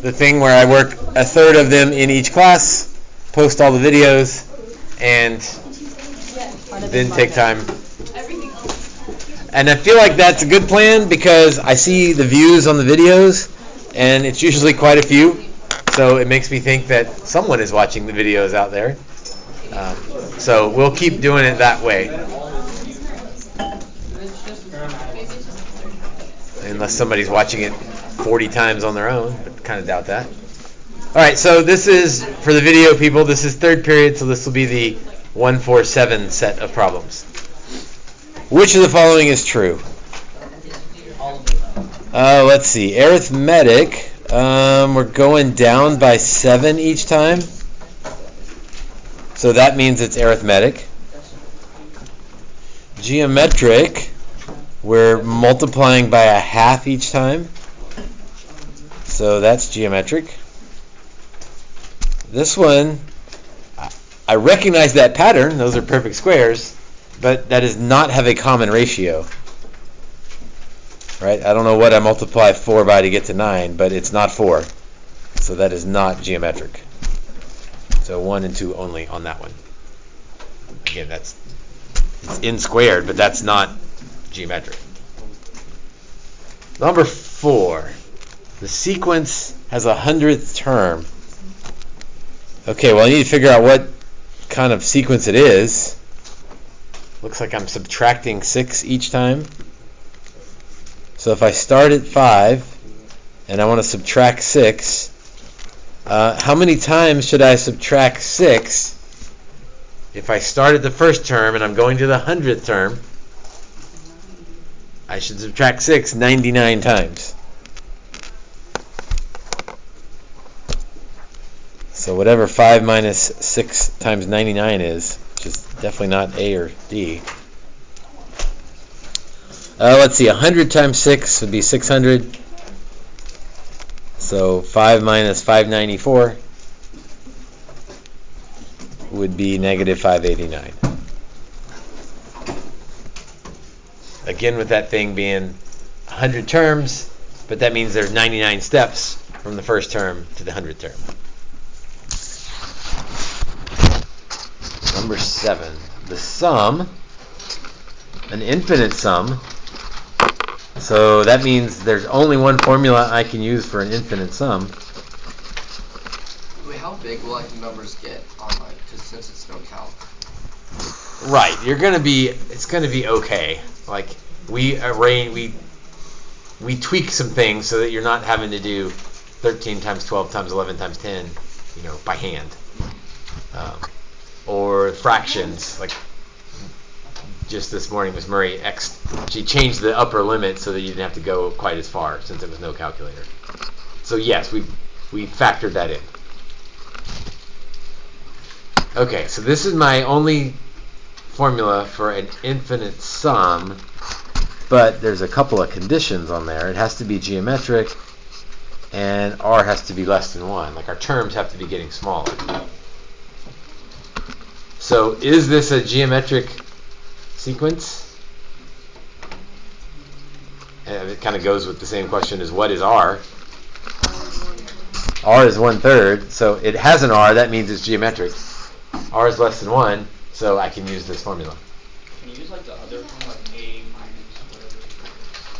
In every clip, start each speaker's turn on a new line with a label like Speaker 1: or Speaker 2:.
Speaker 1: the thing where I work a third of them in each class, post all the videos, and then take time. And I feel like that's a good plan because I see the views on the videos, and it's usually quite a few. So it makes me think that someone is watching the videos out there. So we'll keep doing it that way. Unless somebody's watching it 40 times on their own, but kind of doubt that. All right, so this is, for the video people, this is third period, so this will be the 147 set of problems. Which of the following is true? Let's see. Arithmetic, we're going down by 7 each time. So that means it's arithmetic. Geometric, we're multiplying by a half each time. So that's geometric. This one, I recognize that pattern. Those are perfect squares. But that does not have a common ratio. Right? I don't know what I multiply 4 by to get to 9, but it's not 4. So that is not geometric. So 1 and 2 only on that one. Again, it's n squared, but that's not geometric. Number 4. The sequence has a 100th term. Okay, well I need to figure out what kind of sequence it is. Looks like I'm subtracting 6 each time. So if I start at 5 and I want to subtract 6, how many times should I subtract 6 if I start at the first term and I'm going to the 100th term? I should subtract 6 99 times. So whatever 5 minus 6 times 99 is, which is definitely not A or D. Let's see, 100 times 6 would be 600. So 5 minus 594 would be negative 589. Again, with that thing being 100 terms, but that means there's 99 steps from the first term to the 100th term. Number 7, the sum, an infinite sum. So that means there's only one formula I can use for an infinite sum.
Speaker 2: Wait, how big will like the numbers get on like, just since it's no calc?
Speaker 1: Right, it's gonna be okay. Like we tweak some things so that you're not having to do 13 times 12 times 11 times 10, by hand. Or fractions, like just this morning Ms. Murray she changed the upper limit so that you didn't have to go quite as far since it was no calculator. So yes, we factored that in. Okay, so this is my only formula for an infinite sum, but there's a couple of conditions on there. It has to be geometric, and R has to be less than 1. Like our terms have to be getting smaller. So is this a geometric sequence? And it kind of goes with the same question as what is R? R is 1/3, so it has an R, that means it's geometric. R is less than 1, so I can use this formula.
Speaker 3: Can you use like the other one, like A minus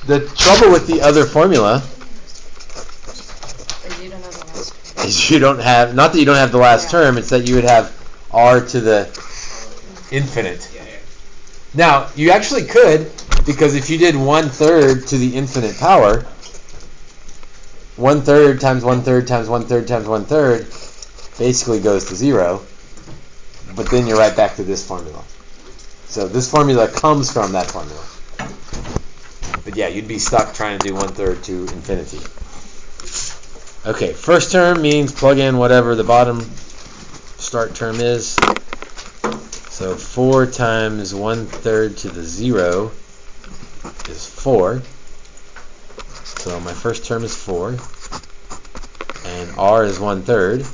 Speaker 3: whatever?
Speaker 1: The trouble with the other formula is you don't have, not that you don't have the last term, it's that you would have R to the infinite. Now, you actually could, because if you did 1/3 to the infinite power, 1/3 times 1/3 times 1/3 times 1/3 basically goes to 0, but then you're right back to this formula. So this formula comes from that formula. But yeah, you'd be stuck trying to do 1/3 to infinity. Okay, first term means plug in whatever the bottom start term is. So 4 times 1/3 to the 0 is 4. So my first term is 4. And R is 1/3.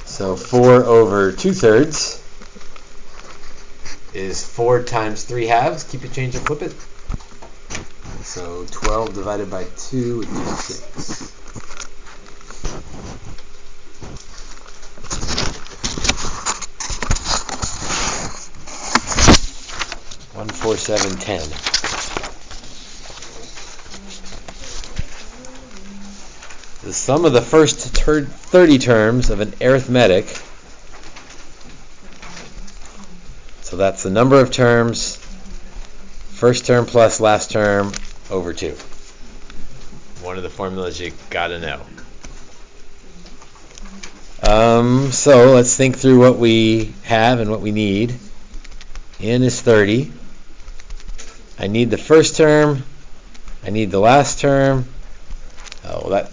Speaker 1: So 4 over 2/3 is 4 times 3 halves. Keep it, change, and flip it. So 12 divided by 2 would be 6. One, 4, 7, 10. The sum of the first 30 terms of an arithmetic. So that's the number of terms, first term plus last term over 2. One of the formulas you gotta know. So let's think through what we have and what we need. N is 30. I need the first term. I need the last term. Oh,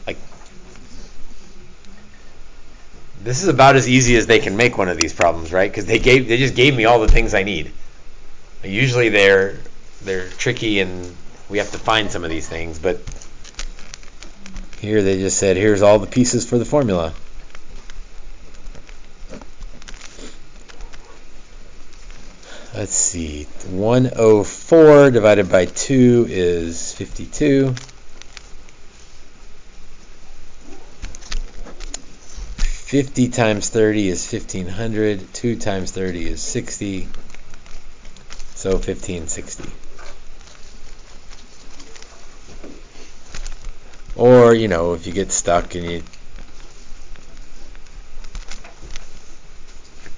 Speaker 1: this is about as easy as they can make one of these problems, right? Because they just gave me all the things I need. Usually they're tricky and we have to find some of these things, but here they just said, here's all the pieces for the formula. Let's see, 104 divided by 2 is 52. 50 times 30 is 1500. 2 times 30 is 60. So 1560. Or, if you get stuck and you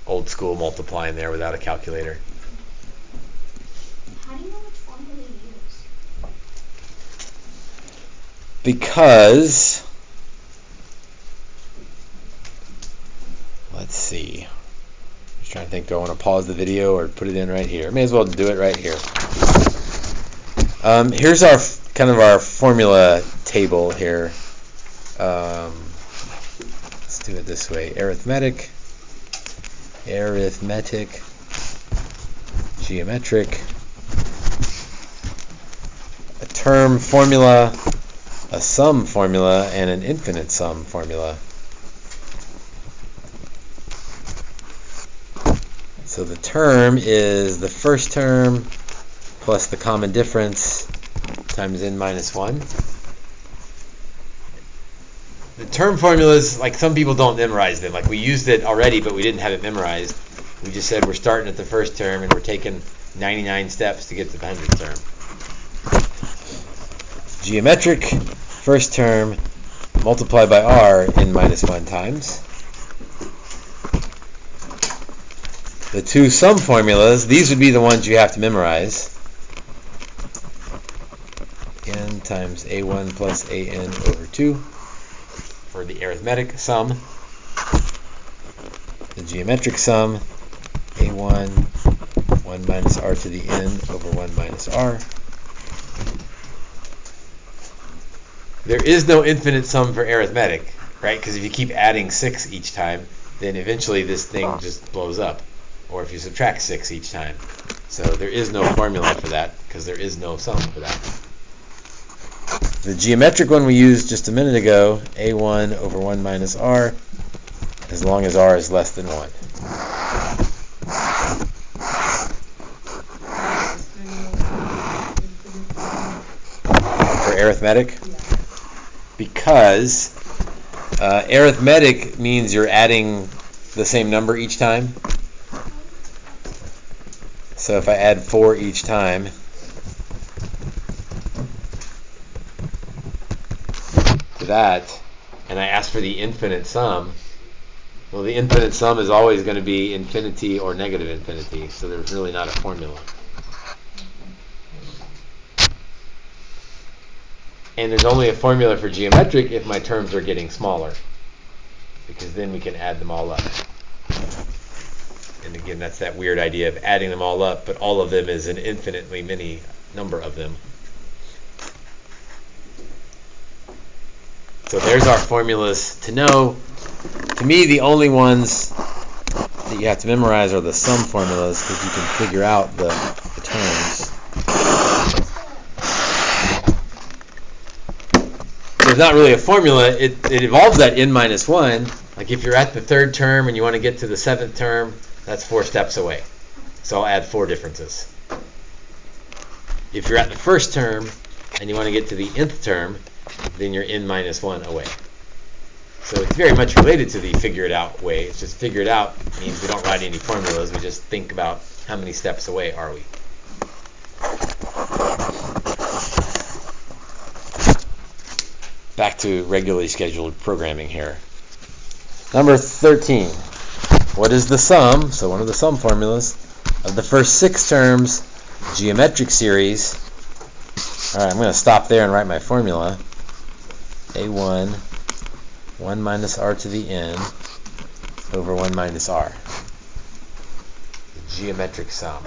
Speaker 1: old school multiplying there without a calculator.
Speaker 4: How do you know which formula to use?
Speaker 1: Because, let's see. Just trying to think, do I want to pause the video or put it in right here? May as well do it right here. Here's our kind of our formula table here. Let's do it this way. Arithmetic, geometric, a term formula, a sum formula, and an infinite sum formula. So the term is the first term plus the common difference times n minus 1. The term formulas, like some people don't memorize them. Like we used it already, but we didn't have it memorized. We just said we're starting at the first term and we're taking 99 steps to get to the 100th term. Geometric, first term, multiplied by r, n minus 1 times. The two sum formulas, these would be the ones you have to memorize. N times a1 plus an over 2 for the arithmetic sum. The geometric sum, a1, 1 minus r to the n over 1 minus r. There is no infinite sum for arithmetic, right? Because if you keep adding 6 each time, then eventually this thing just blows up. Or if you subtract 6 each time. So there is no formula for that, because there is no sum for that. The geometric one we used just a minute ago, a1 over 1 minus r, as long as r is less than 1. For arithmetic? Because arithmetic means you're adding the same number each time. So if I add 4 each time, to that, and I ask for the infinite sum, well, the infinite sum is always going to be infinity or negative infinity, so there's really not a formula. And there's only a formula for geometric if my terms are getting smaller, because then we can add them all up. And again, that's that weird idea of adding them all up, but all of them is an infinitely many number of them. So there's our formulas to know. To me, the only ones that you have to memorize are the sum formulas, because you can figure out the terms. There's not really a formula. It involves that n minus 1. Like if you're at the 3rd term and you want to get to the 7th term, that's 4 steps away. So I'll add 4 differences. If you're at the 1st term and you want to get to the nth term, then you're n minus 1 away. So it's very much related to the figure it out way. It's just figure it out means we don't write any formulas. We just think about how many steps away are we. Back to regularly scheduled programming here. Number 13. What is the sum? So one of the sum formulas of the first 6 terms, geometric series. All right, I'm going to stop there and write my formula. A1, 1 minus r to the n over 1 minus r. The geometric sum.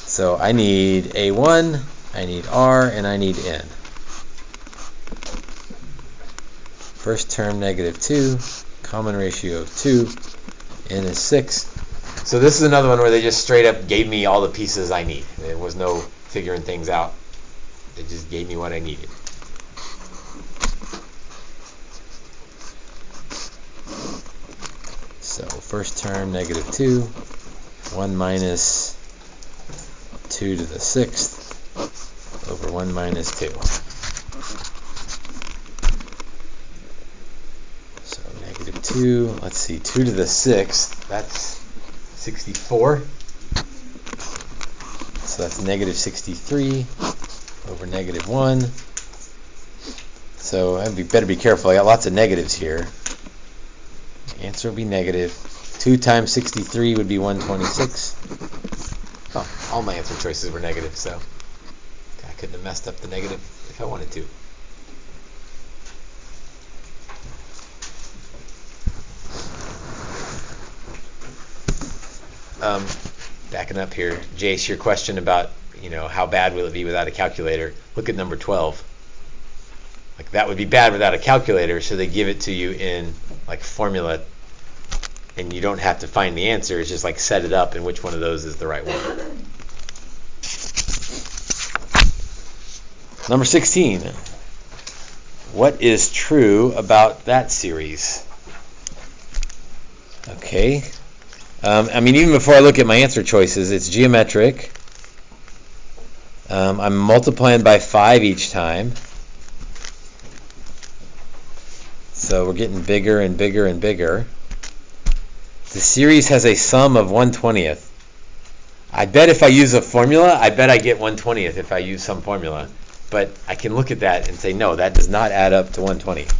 Speaker 1: So I need A1, I need r, and I need n. First term negative 2, common ratio of 2, n is 6. So this is another one where they just straight up gave me all the pieces I need. There was no figuring things out. They just gave me what I needed. So first term negative 2, 1 minus 2 to the 6th over 1 minus 2. So negative 2, let's see, 2 to the 6th, that's 64. So that's negative 63 over negative 1. So I better be careful. I got lots of negatives here. The answer will be negative. 2 times 63 would be 126. Oh, all my answer choices were negative, so I couldn't have messed up the negative if I wanted to. Backing up here, Jace, your question about, how bad will it be without a calculator? Look at number 12. Like, that would be bad without a calculator, so they give it to you in like formula, and you don't have to find the answer. It's just like set it up, and which one of those is the right one. Number 16. What is true about that series? Okay. Even before I look at my answer choices, it's geometric. I'm multiplying by 5 each time. So we're getting bigger and bigger and bigger. The series has a sum of 1/20th. I bet if I use a formula, I bet I get 1/20th if I use some formula. But I can look at that and say, no, that does not add up to 1/20th.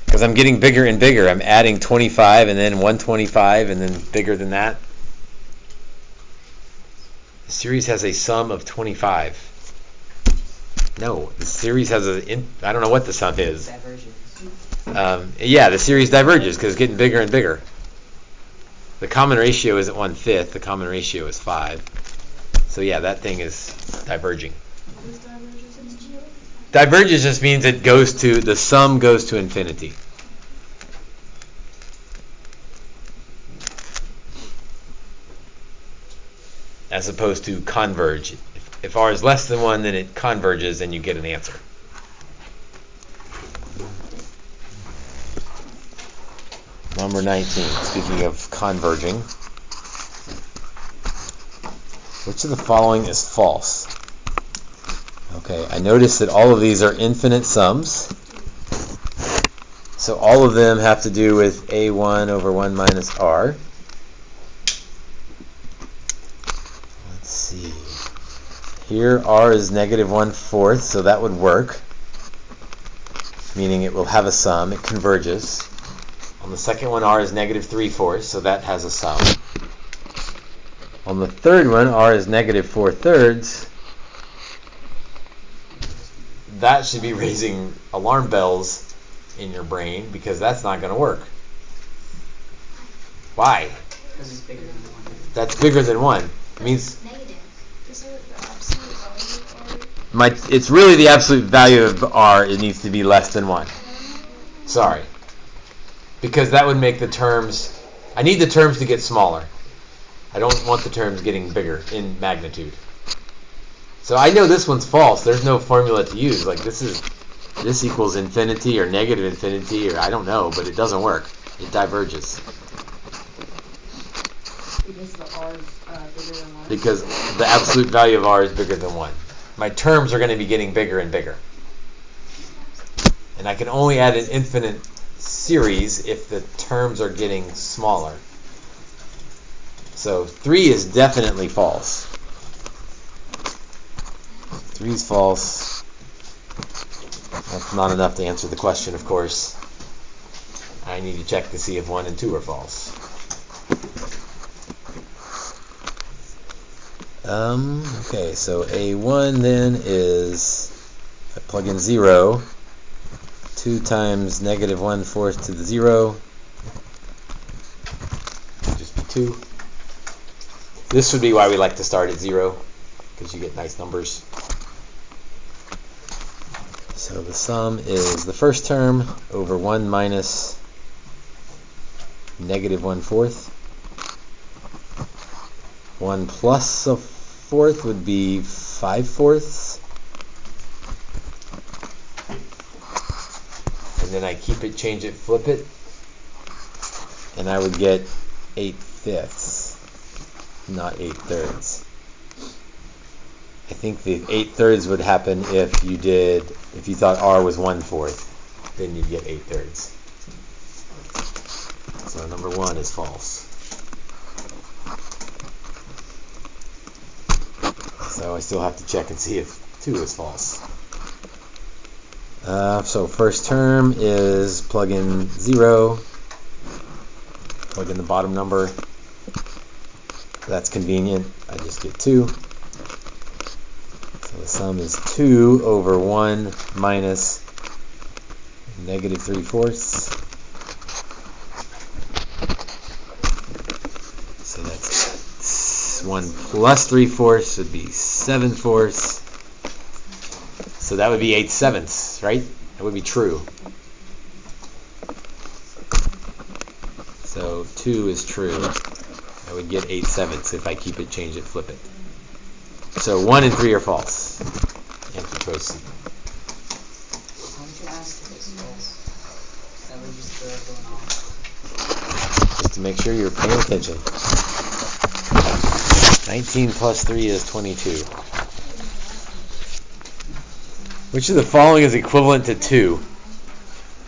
Speaker 1: Because I'm getting bigger and bigger. I'm adding 25 and then 125 and then bigger than that. The series has a sum of 25. No, the series has I don't know what the sum is. The series diverges because it's getting bigger and bigger. The common ratio isn't 1/5. The common ratio is 5. So yeah, that thing is diverging. Diverges just means the sum goes to infinity. As opposed to converge. If r is less than 1, then it converges and you get an answer. Number 19, speaking of converging. Which of the following is false? Okay, I notice that all of these are infinite sums. So all of them have to do with a1 over 1 minus r. Let's see. Here r is negative 1/4, so that would work. Meaning it will have a sum, it converges. On the second one, r is negative 3/4, so that has a sum. On the third one, r is negative 4/3. That should be raising alarm bells in your brain because that's not going to work. Why?
Speaker 3: Because it's bigger than 1.
Speaker 1: That's bigger than 1. It means
Speaker 4: Negative. Isn't it the absolute value of r?
Speaker 1: it's really the absolute value of r. It needs to be less than 1. Sorry. Because that would make the terms... I need the terms to get smaller. I don't want the terms getting bigger in magnitude. So I know this one's false. There's no formula to use. Like this equals infinity or negative infinity or I don't know, but it doesn't work. It diverges.
Speaker 5: Because the R is bigger than 1?
Speaker 1: Because the absolute value of r is bigger than 1. My terms are going to be getting bigger and bigger. And I can only add an infinite series if the terms are getting smaller. So 3 is definitely false. 3 is false. That's not enough to answer the question, of course. I need to check to see if 1 and 2 are false. Okay, so A1 then is, if I plug in 0, 2 times negative 1/4 to the 0, just be 2. This would be why we like to start at 0, because you get nice numbers. So the sum is the first term over 1 minus negative 1/4. 1 plus a fourth would be 5/4. And then I keep it, change it, flip it, and I would get 8/5, not 8/3. I think the 8/3 would happen if you thought r was 1/4, then you'd get 8/3. So number 1 is false. So I still have to check and see if 2 is false. So first term is plug in 0, plug in the bottom number. That's convenient. I just get 2. So the sum is 2 over 1 minus negative 3/4. So that's 1 plus 3/4 would be 7/4. So that would be 8/7, right? That would be true. So 2 is true. I would get 8/7 if I keep it, change it, flip it. So 1 and 3 are false. Answer choice C.
Speaker 5: Why don't you ask if it's false? That would just throw everyone off.
Speaker 1: Just to make sure you're paying attention. 19 plus 3 is 22. Which of the following is equivalent to 2?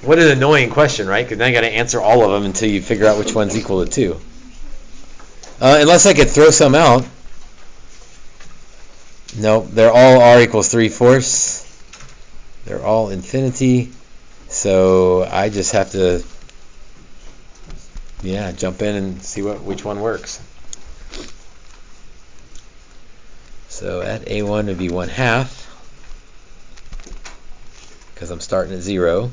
Speaker 1: What an annoying question, right? Because now you got to answer all of them until you figure out which one's equal to 2. Unless I could throw some out. No, they're all r equals 3/4. They're all infinity. So I just have to, jump in and see which one works. So at A1 would be 1/2, because I'm starting at 0.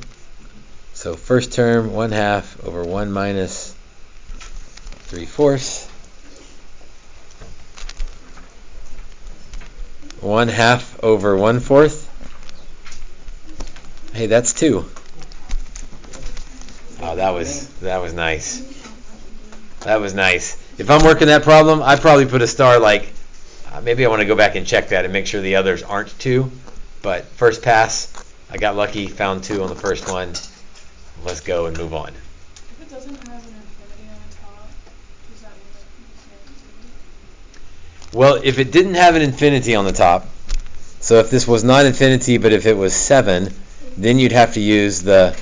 Speaker 1: So first term, 1/2 over 1 minus 3/4. 1/2 over 1/4. Hey, that's 2. Oh, that was nice. That was nice. If I'm working that problem, I'd probably put a star like, maybe I want to go back and check that and make sure the others aren't 2. But first pass, I got lucky, found 2 on the first one. Let's go and move on.
Speaker 4: If it doesn't have an infinity on the top, does that mean that you can't do it?
Speaker 1: Well, if it didn't have an infinity on the top, so if this was not infinity, but if it was 7, then you'd have to use the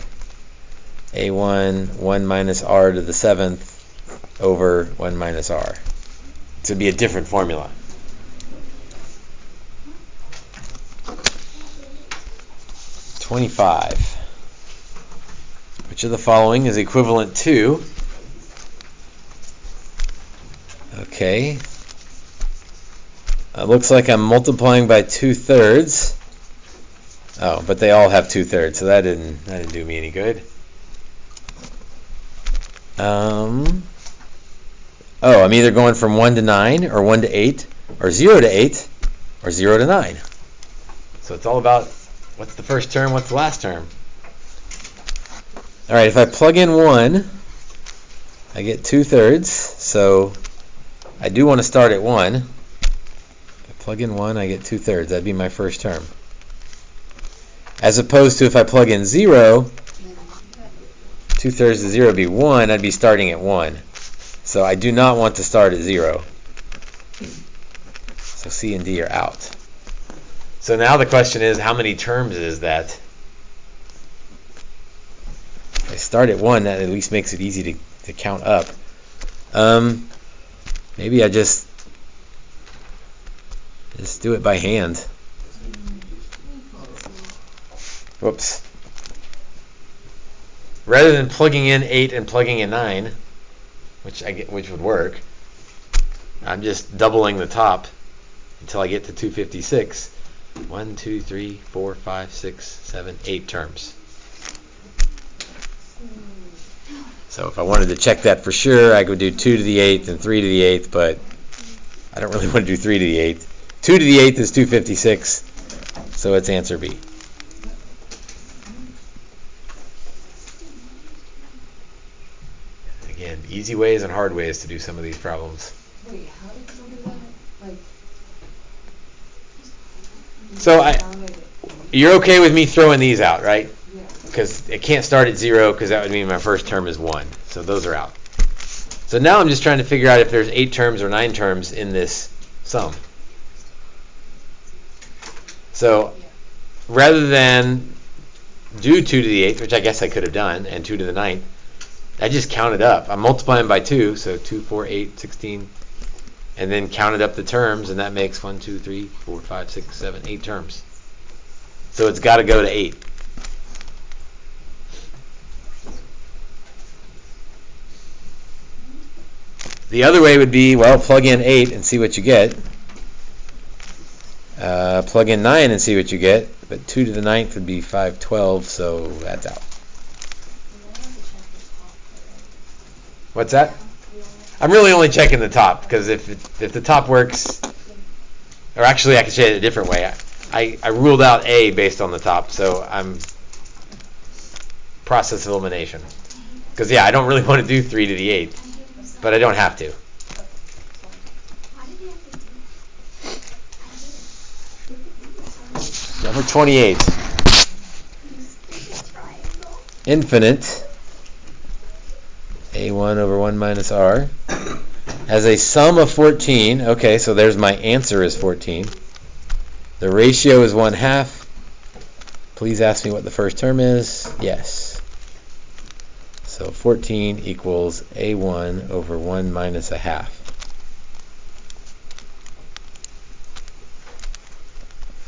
Speaker 1: A1, 1 minus r to the 7th over 1 minus r. It would be a different formula. (25) Which of the following is equivalent to? Okay. It looks like I'm multiplying by 2/3. Oh, but they all have 2/3, so that didn't do me any good. I'm either going from 1 to 9, or 1 to 8, or 0 to 8, or 0 to 9. So it's all about what's the first term, what's the last term. All right, if I plug in 1, I get 2/3. So I do want to start at 1. If I plug in 1, I get 2/3. That'd be my first term. As opposed to if I plug in 0, 2/3 to 0 would be 1. I'd be starting at 1. So I do not want to start at 0. So C and D are out. So now the question is, how many terms is that? If I start at 1, that at least makes it easy to count up. Maybe I just do it by hand. Whoops. Rather than plugging in 8 and plugging in 9, which would work, I'm just doubling the top until I get to 256. 1, 2, 3, 4, 5, 6, 7, 8 terms. So if I wanted to check that for sure, I could do 2 to the 8th and 3 to the 8th, but I don't really want to do 3 to the 8th. 2 to the 8th is 256, so it's answer B. Again, easy ways and hard ways to do some of these problems.
Speaker 5: Wait, how did you do that? Like,
Speaker 1: So you're okay with me throwing these out, right?
Speaker 5: yeah.
Speaker 1: Because it can't start at 0, because that would mean my first term is 1. So those are out. So now I'm just trying to figure out if there's 8 terms or 9 terms in this sum. So rather than do 2 to the 8th, which I guess I could have done, and 2 to the 9th, I just counted up. I'm multiplying by 2, so 2, 4, 8, 16, and then counted up the terms, and that makes 1, 2, 3, 4, 5, 6, 7, 8 terms. So it's got to go to 8. The other way would be, well, plug in 8 and see what you get. Plug in 9 and see what you get. But 2 to the 9th would be 512, so that's out. What's that? I'm really only checking the top, because if the top works, or actually I could say it a different way. I ruled out A based on the top, so I'm process elimination. Because I don't really want to do 3 to the 8th, but I don't have to. Number 28. Infinite. A1 over 1 minus R. As a sum of 14. Okay, so there's my answer is 14. The ratio is 1/2. Please ask me what the first term is. Yes. So 14 equals A1 over 1 minus 1/2.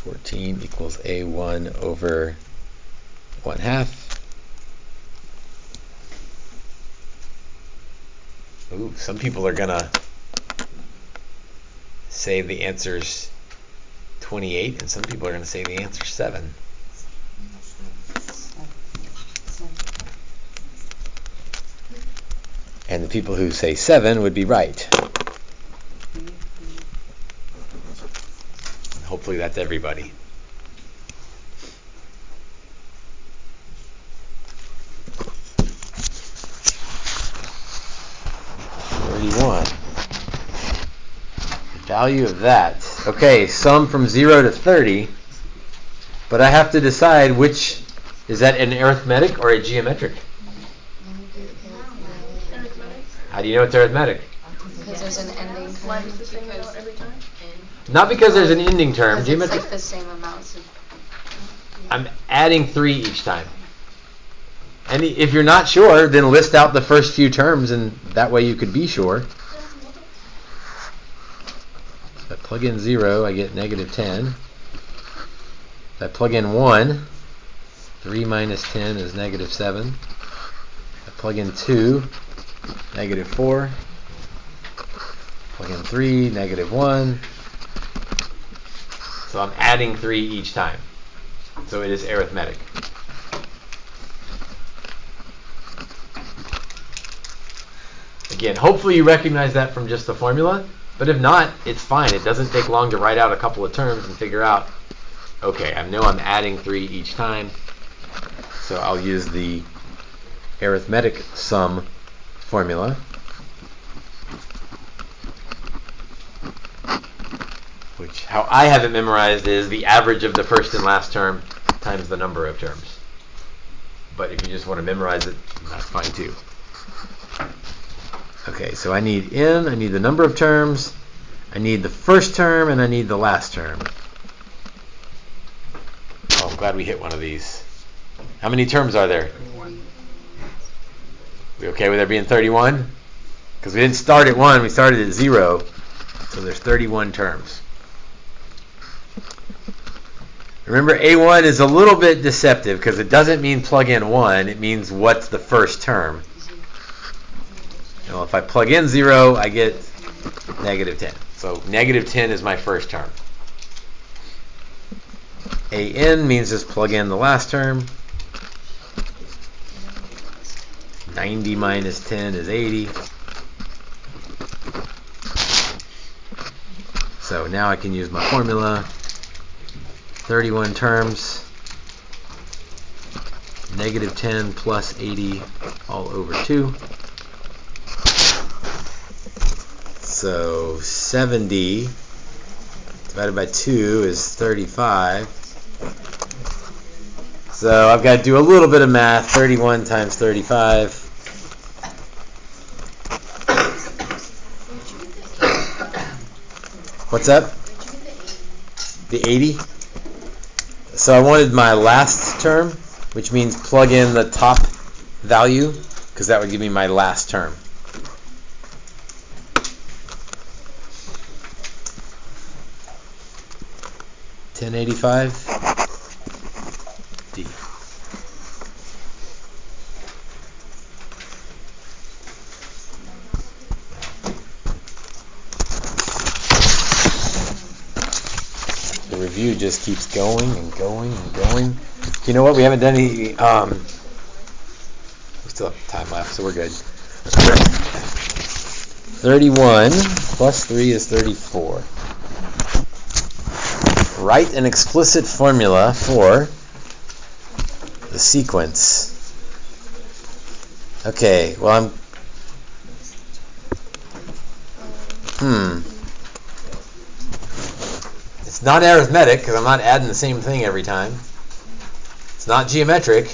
Speaker 1: 14 equals A1 over 1/2. Ooh, some people are going to say the answer's 28, and some people are going to say the answer's 7. And the people who say 7 would be right. Hopefully that's everybody. The value of that. Okay, sum from 0 to 30. But I have to decide which, is that an arithmetic or a geometric? How do you know it's arithmetic?
Speaker 6: Because there's an ending
Speaker 4: Why
Speaker 6: term.
Speaker 4: is the same amount every time?
Speaker 1: Not because there's an ending term.
Speaker 6: Because it's
Speaker 1: Geometric.
Speaker 6: like the same amounts of...
Speaker 1: I'm adding 3 each time. And if you're not sure, then list out the first few terms, and that way you could be sure. If I plug in 0, I get negative 10. If I plug in 1, 3 minus 10 is negative 7. If I plug in 2, negative 4. Plug in 3, negative 1. So I'm adding 3 each time. So it is arithmetic. Again, hopefully you recognize that from just the formula, but if not, it's fine. It doesn't take long to write out a couple of terms and figure out, okay, I know I'm adding 3 each time, so I'll use the arithmetic sum formula. Which, how I have it memorized, is the average of the first and last term times the number of terms. But if you just want to memorize it, that's fine too. Okay, so I need n, I need the number of terms, I need the first term, and I need the last term. Oh, I'm glad we hit one of these. How many terms are there? We okay with there being 31? Because we didn't start at 1, we started at 0. So there's 31 terms. Remember, A1 is a little bit deceptive because it doesn't mean plug in 1, it means what's the first term. Well, if I plug in 0, I get negative 10. So negative 10 is my first term. AN means just plug in the last term. 90 minus 10 is 80. So now I can use my formula. 31 terms. Negative 10 plus 80 all over 2. So 70 divided by 2 is 35. So I've got to do a little bit of math. 31 times 35. What's up? The 80? So I wanted my last term, which means plug in the top value, because that would give me my last term. $10.85 D. The review just keeps going and going and going. You know what? We haven't done any. We still have time left, so we're good. 31 plus 3 is 34. Write an explicit formula for the sequence. Okay, well It's not arithmetic because I'm not adding the same thing every time. It's not geometric.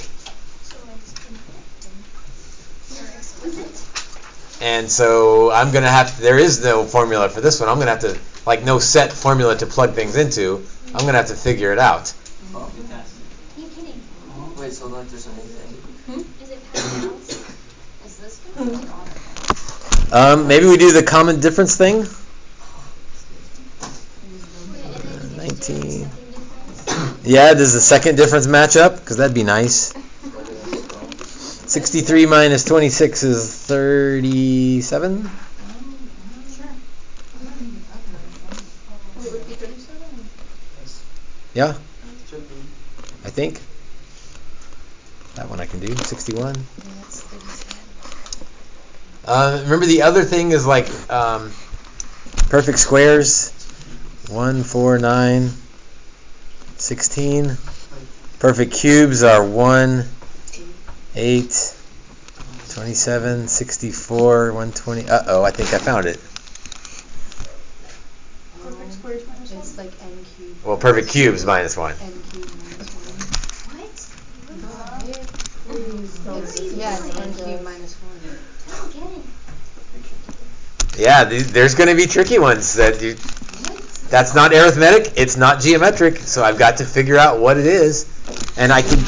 Speaker 1: And so I'm going to have to, there is no formula for this one. I'm going to have to, like no set formula to plug things into. I'm going to have to figure it out.
Speaker 2: Are you kidding? Wait, so like there's anything? Is it parallels? Is this one?
Speaker 1: Maybe we do the common difference thing. 19. Yeah, does the second difference match up? Because that'd be nice. 63 minus 26 is 37. Yeah, I think. That one I can do. 61. Remember the other thing is like perfect squares. 1, 4, 9, 16. Perfect cubes are 1, 8, 27, 64, 120. Uh-oh, I think I found it.
Speaker 4: Perfect squares minus 1?
Speaker 6: It's like n cubed.
Speaker 1: Well, perfect cubes minus 1.
Speaker 6: N cubed minus 1.
Speaker 2: What?
Speaker 6: Yeah, it's n cubed minus 1.
Speaker 2: I don't get it.
Speaker 1: Yeah, there's going to be tricky ones that you... That's not arithmetic. It's not geometric. So I've got to figure out what it is, and I can.
Speaker 2: Do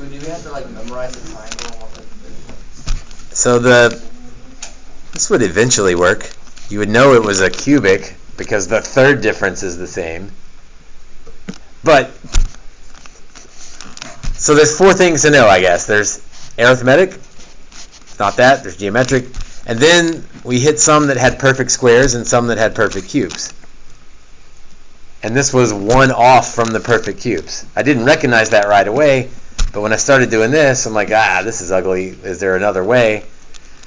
Speaker 2: we have to like memorize the triangle?
Speaker 1: So this would eventually work. You would know it was a cubic because the third difference is the same. But so there's 4 things to know, I guess. There's arithmetic. It's not that. There's geometric, and then we hit some that had perfect squares and some that had perfect cubes. And this was one off from the perfect cubes. I didn't recognize that right away, but when I started doing this, I'm like, this is ugly. Is there another way?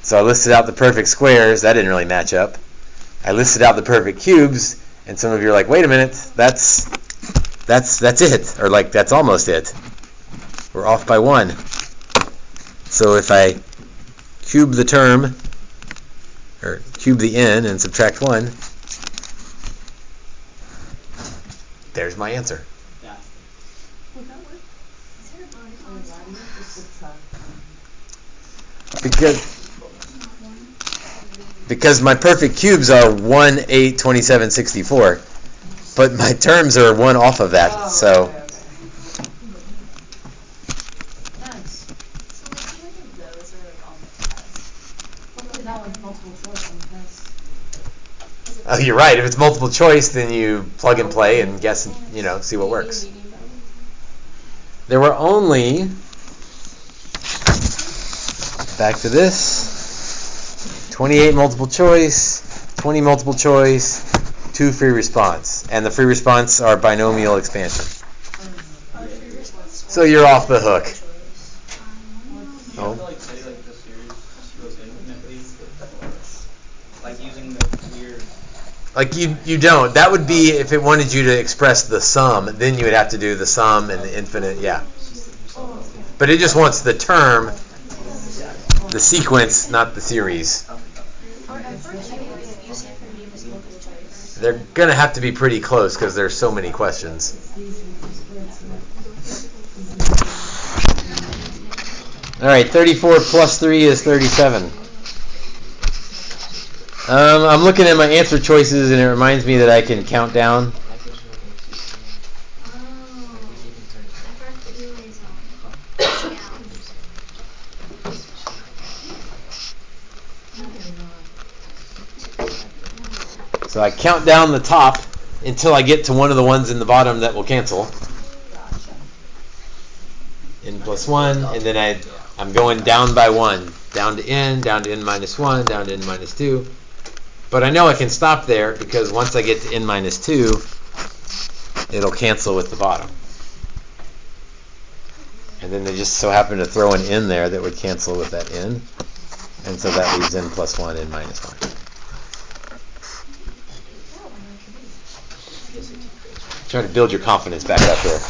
Speaker 1: So I listed out the perfect squares. That didn't really match up. I listed out the perfect cubes, and some of you are like, wait a minute, that's it, or like that's almost it. We're off by 1. So if I cube the term, or cube the n and subtract 1, there's my answer.
Speaker 4: Would that work?
Speaker 1: Because Because my perfect cubes are 1, 8, 27, 64. But my terms are 1 off of that,
Speaker 5: Oh,
Speaker 1: so...
Speaker 5: okay, okay. Nice.
Speaker 2: So like how many of those are like on the test?
Speaker 5: Hopefully not with multiple choice on the test.
Speaker 1: Oh, you're right. If it's multiple choice, then you plug and play and guess and, see what works. There were only... Back to this. 28 multiple choice, 20 multiple choice, 2 free response. And the free response are binomial expansion. So you're off the hook.
Speaker 3: You have to like say like the series goes infinitely, like using the weird.
Speaker 1: Like you don't. That would be if it wanted you to express the sum, then you would have to do the sum and the infinite, yeah. But it just wants the term, the sequence, not the series. They're going to have to be pretty close because there's so many questions. All right, 34 plus 3 is 37. I'm looking at my answer choices, and it reminds me that I can count down. So I count down the top until I get to one of the ones in the bottom that will cancel. N plus 1, and then I'm going down by 1. Down to n minus 1, down to n minus 2. But I know I can stop there because once I get to n minus 2, it'll cancel with the bottom. And then they just so happen to throw an n there that would cancel with that n. And so that leaves n plus 1, n minus 1. Try to build your confidence back up here.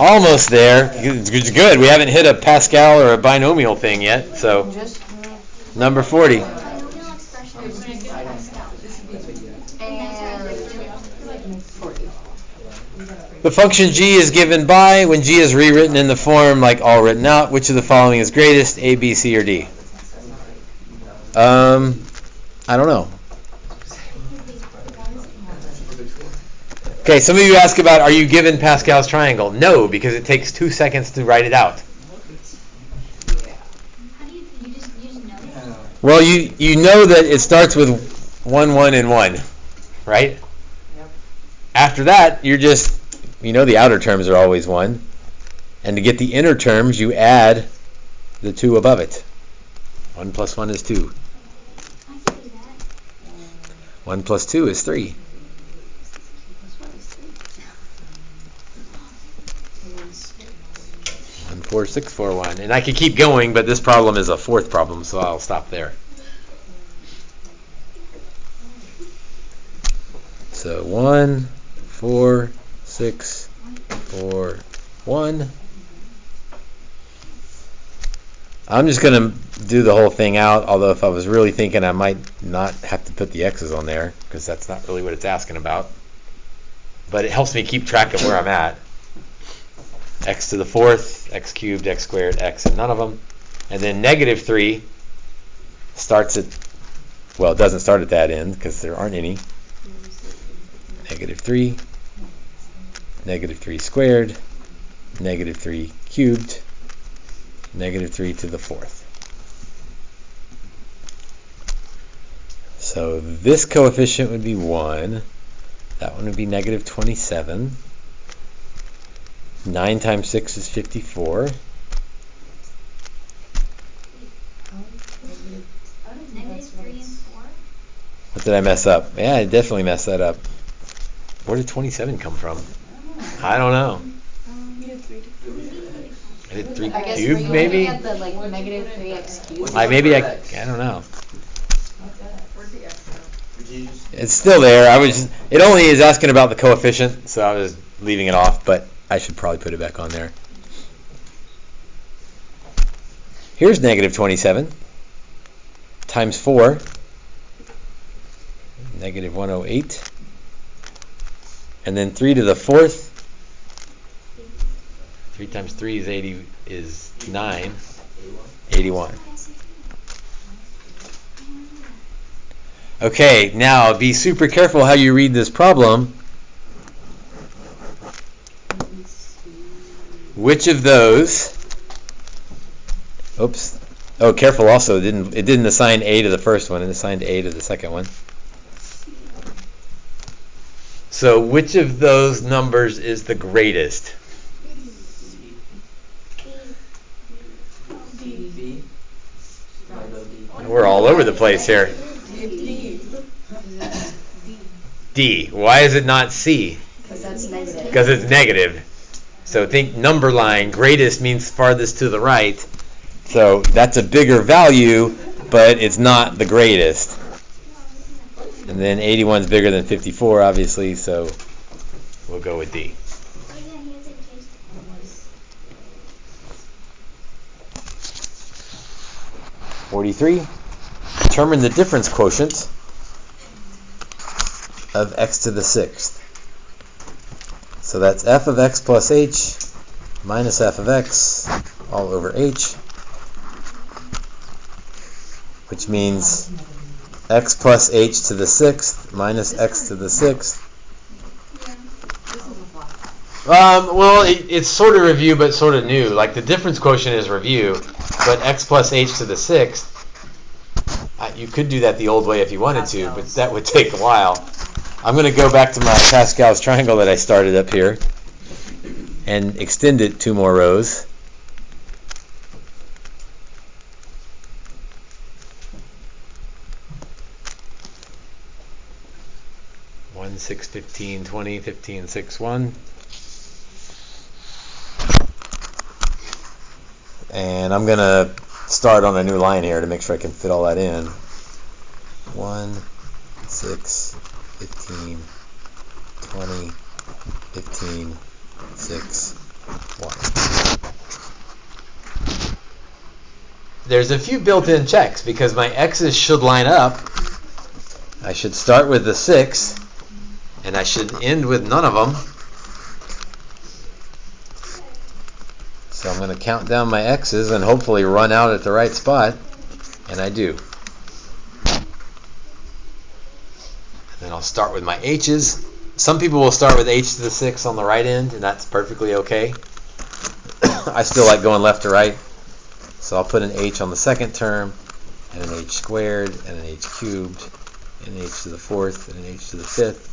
Speaker 1: Almost there. It's good. We haven't hit a Pascal or a binomial thing yet. So, number 40. The function g is given by, when g is rewritten in the form like all written out, which of the following is greatest, A, B, C, or D? I don't know. Okay, some of you ask about, are you given Pascal's triangle? No, because it takes 2 seconds to write it out.
Speaker 2: How do you just know?
Speaker 1: Well, you know that it starts with 1, 1, and 1, right?
Speaker 5: Yep.
Speaker 1: After that, the outer terms are always 1. And to get the inner terms, you add the 2 above it. 1 plus 1 is 2.
Speaker 2: I can do that.
Speaker 1: 1 plus 2 is 3. 1, 4, 6, 4, 1. And I could keep going, but this problem is a fourth problem, so I'll stop there. So 1, 4, 6, 4, 1. I'm just going to do the whole thing out, although if I was really thinking I might not have to put the x's on there, because that's not really what it's asking about. But it helps me keep track of where I'm at. X to the fourth, x cubed, x squared, x, and none of them. And then negative 3 starts at, well, it doesn't start at that end, because there aren't any. Negative 3, negative 3 squared, negative 3 cubed, negative 3 to the fourth. So this coefficient would be 1. That one would be negative 27. 9 times 6 is 54.
Speaker 2: -3 and 4?
Speaker 1: What did I mess up? Yeah, I definitely messed that up. Where did 27 come from? I don't know. I did 3
Speaker 6: I guess
Speaker 1: cubed,
Speaker 6: were you
Speaker 1: maybe?
Speaker 6: looking at the negative 3x cubed?
Speaker 1: I don't know. It's still there. It only is asking about the coefficient, so I was leaving it off, but I should probably put it back on there. Here's negative 27 times 4, negative 108, and then 3 to the fourth 3 times 3 is 80 is 9.
Speaker 3: 81.
Speaker 1: 81. Okay, now be super careful how you read this problem. Which of those? Oops. Oh, careful also. It didn't assign A to the first one. It assigned A to the second one. So which of those numbers is the greatest?
Speaker 3: B.
Speaker 1: We're all over the place here. D. Why is it not C?
Speaker 6: Because that's negative.
Speaker 1: Because it's negative. So think number line. Greatest means farthest to the right. So that's a bigger value, but it's not the greatest. And then 81 is bigger than 54, obviously, so we'll go with D. 43. Determine the difference quotient of x to the sixth. So that's f of x plus h minus f of x all over h, which means x plus h to the sixth minus x to the sixth. Well, it's sort of review, but sort of new. Like the difference quotient is review, but x plus h to the sixth, you could do that the old way if you wanted to, but that would take a while. I'm going to go back to my Pascal's triangle that I started up here and extend it 2 more rows. One, 6, 15, 20, 15, 6, 1. And I'm going to start on a new line here to make sure I can fit all that in. 1, 6, 15, 20, 15, 6, 1. There's a few built-in checks because my x's should line up. I should start with the 6, and I should end with none of them. So I'm going to count down my x's and hopefully run out at the right spot, and I do. And then I'll start with my h's. Some people will start with h to the 6 on the right end, and that's perfectly okay. I still like going left to right. So I'll put an h on the second term, and an h squared, and an h cubed, and an h to the 4th, and an h to the 5th,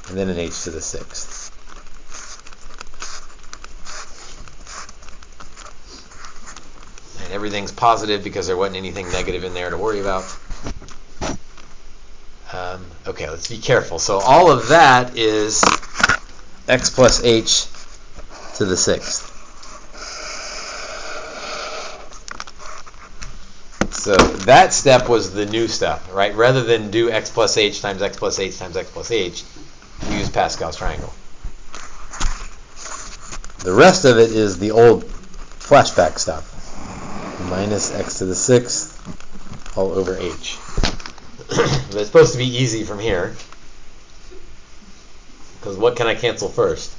Speaker 1: and then an h to the 6th. And everything's positive because there wasn't anything negative in there to worry about. Okay, let's be careful. So all of that is x plus h to the 6th. So that step was the new step, right? Rather than do x plus h times x plus h times x plus h, we use Pascal's triangle. The rest of it is the old flashback stuff. Minus x to the 6th all over h. But it's supposed to be easy from here. Because what can I cancel first?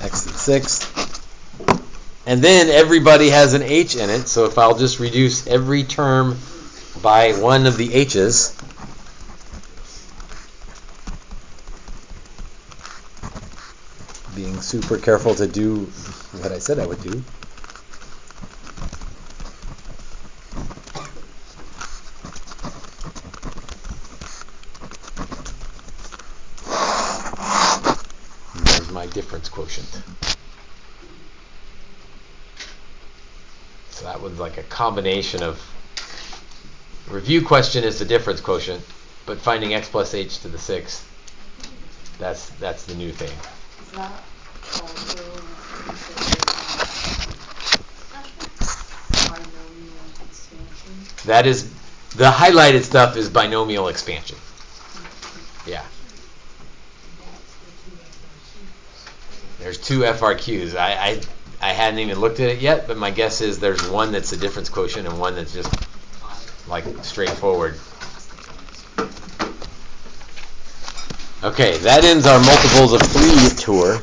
Speaker 1: X to the 6th. And then everybody has an h in it, so if I'll just reduce every term by one of the h's, being super careful to do what I said I would do. And there's my difference quotient. So that was like a combination of review question is the difference quotient, but finding x plus h to the 6th, that's the new thing.
Speaker 6: Is that also binomial expansion?
Speaker 1: That is, the highlighted stuff is binomial expansion. Yeah. There's 2 FRQs. I hadn't even looked at it yet, but my guess is there's one that's a difference quotient and one that's just like straightforward. Okay, that ends our multiples of 3 tour.